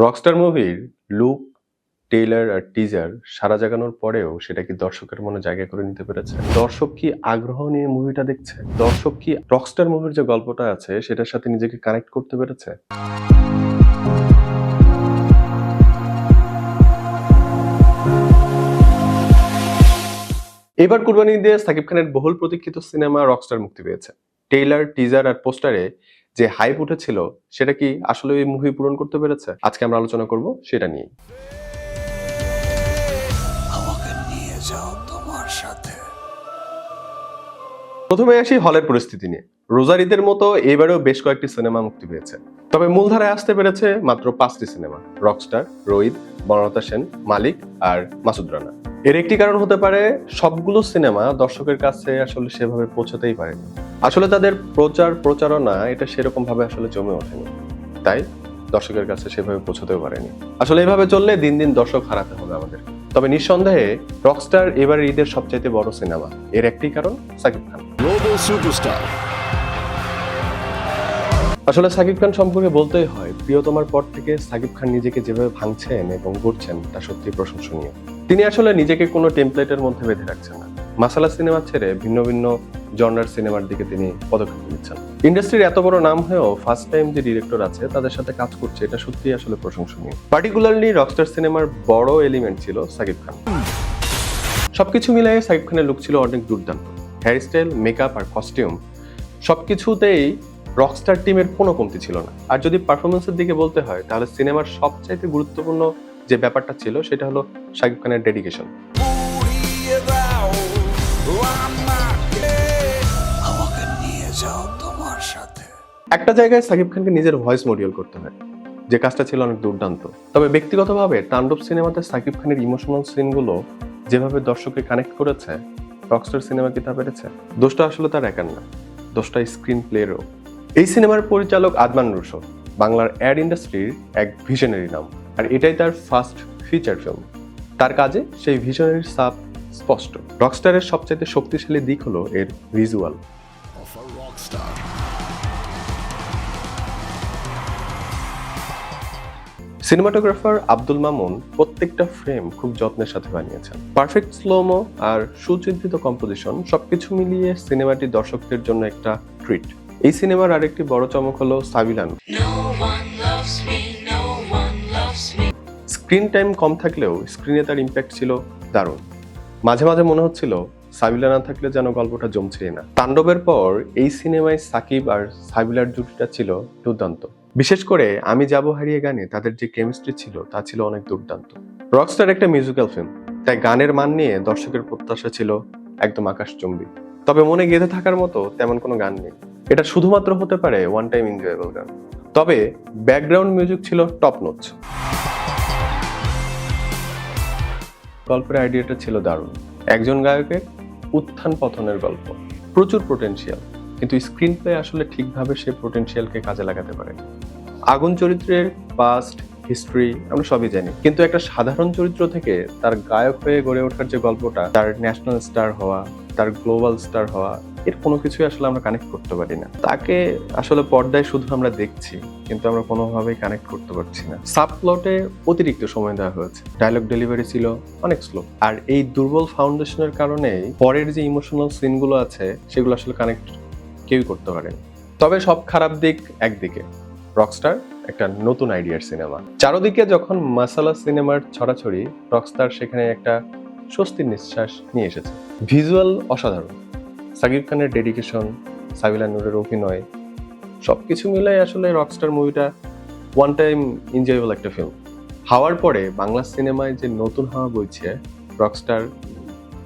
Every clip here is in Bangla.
রকস্টার মুভির লুক, ট্রেইলার আর টিজার সাড়া জাগানোর পরেও সেটা কি দর্শকের মনে জায়গা করে নিতে পেরেছে? দর্শক কি আগ্রহ নিয়ে মুভিটা দেখছে? দর্শক কি রকস্টার মুভির যে গল্পটা আছে সেটার সাথে নিজেকে কানেক্ট করতে পেরেছে? এবার কুরবানি ঈদে সাকিব খানের বহুল প্রতীক্ষিত সিনেমা রকস্টার মুক্তি পেয়েছে। ট্রেইলার, টিজার আর পোস্টারে যে হাইপ উঠেছিল সেটা কি আসলে এই মুভি পূরণ করতে পেরেছে? আজকে আমরা আলোচনা করব সেটা নিয়ে। প্রথমে আসি হলের পরিস্থিতি নিয়ে। রোজার ঈদের মতো এবারেও বেশ কয়েকটি সিনেমা মুক্তি পেয়েছে, তবে মূলধারায় আসতে পেরেছে মাত্র 5টি সিনেমা: রকস্টার, রোহিত, বনলতা সেন, মালিক আর মাসুদ রানা। এর একটি কারণ হতে পারে সবগুলো সিনেমা দর্শকের কাছে আসলে সেভাবে পৌঁছাতেই পারেনি। আসলে তাদের প্রচারণা এটা সেরকম ভাবে আসলে জমে ওঠেনি, তাই দর্শকের কাছে সেভাবে পৌঁছাতেও পারেনি। আসলে এভাবে চললে দিন দিন দর্শক হারাতে হবে আমাদের। তবে নিঃসন্দেহে রকস্টার এবার ঈদের সবচাইতে বড় সিনেমা। এর একটি কারণ সাকিব খান। আসলে সাকিব খান সম্পর্কে বলতেই হয়, প্রিয়তমার পর থেকে সাকিব খান নিজেকে যেভাবে ভাঙছেন এবং গড়ছেন তা সত্যি প্রশংসনীয়। তিনি আসলে নিজেকে কোনো টেমপ্লেটের মধ্যে বেঁধে রাখছেন না। মাসালা সিনেমা ছেড়ে ভিন্ন ভিন্ন জনরার সিনেমার দিকে তিনি পদক্ষেপ নিচ্ছেন। ইন্ডাস্ট্রির এত বড় নাম হয়েও ফার্স্ট টাইম যে ডিরেক্টর আছে তাদের সাথে কাজ করছে, এটা সত্যিই আসলে প্রশংসনীয়। পার্টিকুলারলি রকস্টার সিনেমার বড় এলিমেন্ট ছিল সাকিব খান। সবকিছু মিলিয়ে সাকিব খানের লুক ছিল অনেক দুর্দান্ত। হেয়ার স্টাইল, মেকআপ আর কস্টিউম সবকিছুতেই রকস্টার টিমের কোনো কমতি ছিল না। আর যদি পারফরমেন্সের দিকে বলতে হয় তাহলে সিনেমার সবচাইতে গুরুত্বপূর্ণ যে ব্যাপারটা ছিল সেটা হলো সাকিব খানের ডেডিকেশন। একটা জায়গায় সাকিব খানকে নিজের ভয়েস মডিউল করতে হয়, যে কাজটা ছিল অনেক দুর্দান্ত। তবে ব্যক্তিগতভাবে তাণ্ডব সিনেমাতে সাকিব খানের ইমোশনাল সিনগুলো যেভাবে দর্শককে কানেক্ট করেছে, রকস্টার সিনেমা কি তা পেরেছে? দোষটা আসলে তার একার না, দোষটা স্ক্রিন প্লেরও। এই সিনেমার পরিচালক আদনান রুশো বাংলার অ্যাড ইন্ডাস্ট্রির এক ভিশনারি নাম, আর এটাই তার ফার্স্ট ফিচার ফিল্ম। তার কাজে সেই ভিশনারির ছাপ স্পষ্ট। রকস্টারের সবচাইতে শক্তিশালী দিক হলো এর ভিজুয়াল। সিনেমাটোগ্রাফার আব্দুল মামুন প্রত্যেকটা ফ্রেম খুব যত্নের সাথে বানিয়েছেন। পারফেক্ট স্লোমো আর সুচিন্তিত কম্পোজিশন সবকিছু মিলিয়ে সিনেমাটি দর্শকদের জন্য একটা ট্রিট। এই সিনেমার আরেকটি বড় চমক হলো সাবিলান। স্ক্রিন টাইম কম থাকলেও স্ক্রিনে তার ইম্প্যাক্ট ছিল দারুণ। মাঝে মাঝে মনে হচ্ছিল সাবিলা না থাকলে যেন গল্পটা জমছেই না। তাণ্ডবের পর এই সিনেমায় সাকিব আর সাবিলার জুটিটা ছিল দুর্দান্ত। বিশেষ করে আমি যাব হারিয়ে গানে তাদের যে কেমিস্ট্রি ছিল তা ছিল অনেক দুর্দান্ত। রকস্টার একটা মিউজিক্যাল ফিল্ম, তাই গানের মান নিয়ে দর্শকের প্রত্যাশা ছিল একদম আকাশচুম্বী। তবে মনে গেঁথে থাকার মতো তেমন কোনো গান নেই। এটা শুধুমাত্র হতে পারে ওয়ান টাইম এনজয়েবল গান। তবে ব্যাকগ্রাউন্ড মিউজিক ছিল টপ নোচ। গল্পের আইডিয়াটা ছিল দারুণ। একজন গায়কের উত্থান পতনের গল্প, প্রচুর পোটেনশিয়াল, কিন্তু স্ক্রিন প্লে আসলে ঠিকভাবে সে পোটেনশিয়ালকে কাজে লাগাতে পারে। আগুন চরিত্রের পাস্ট হিস্ট্রি আমরা সবই জানি, কিন্তু একটা সাধারণ চরিত্র থেকে তার গায়ক হয়ে গড়ে ওঠার যে গল্পটা, তার ন্যাশনাল স্টার হওয়া, তার গ্লোবাল স্টার হওয়া, এর কোনো কিছুই আসলে আমরা কানেক্ট করতে পারি না। তাকে আসলে পর্দায় শুধু আমরা দেখছি, কিন্তু আমরা কোনোভাবেই কানেক্ট করতে পারছি না। সাবপ্লটে অতিরিক্ত সময় দেওয়া হয়েছে, ডায়লগ ডেলিভারি ছিল অনেক স্লো, আর এই দুর্বল ফাউন্ডেশনের কারণেই পরের যে ইমোশনাল সিনগুলো আছে সেগুলো আসলে কানেক্ট কেউই করতে পারেনি। তবে সব খারাপ দিক একদিকে, রকস্টার একটা নতুন আইডিয়ার সিনেমা। চারদিকে যখন মাসালা সিনেমার ছড়াছড়ি, রকস্টার সেখানে একটা স্বস্তির নিঃশ্বাস নিয়ে এসেছে। ভিজুয়াল অসাধারণ, সাকিব খানের ডেডিকেশন, সাবিলা নূরের অভিনয়, সবকিছু মিলাই আসলে রকস্টার মুভিটা ওয়ান টাইম এনজয়েবল একটা ফিল্ম। হাওয়ার পরে বাংলা সিনেমায় যে নতুন হাওয়া বইছে, রকস্টার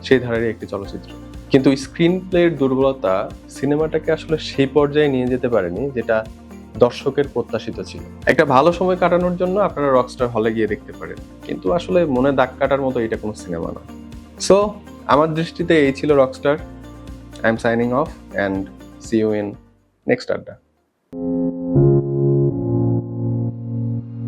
সেই ধারারই একটি চলচ্চিত্র। কিন্তু স্ক্রিন প্লের দুর্বলতা সিনেমাটাকে আসলে সেই পর্যায়ে নিয়ে যেতে পারেনি যেটা দর্শকের প্রত্যাশিত ছিল। একটা ভালো সময় কাটানোর জন্য আপনারা রকস্টার হলে গিয়ে দেখতে পারেন, কিন্তু আসলে মনে দাগ কাটার মতো এটা কোনো সিনেমা না। সো আমার দৃষ্টিতে এই ছিল rockstar. I am signing off and see you in next আড্ডা।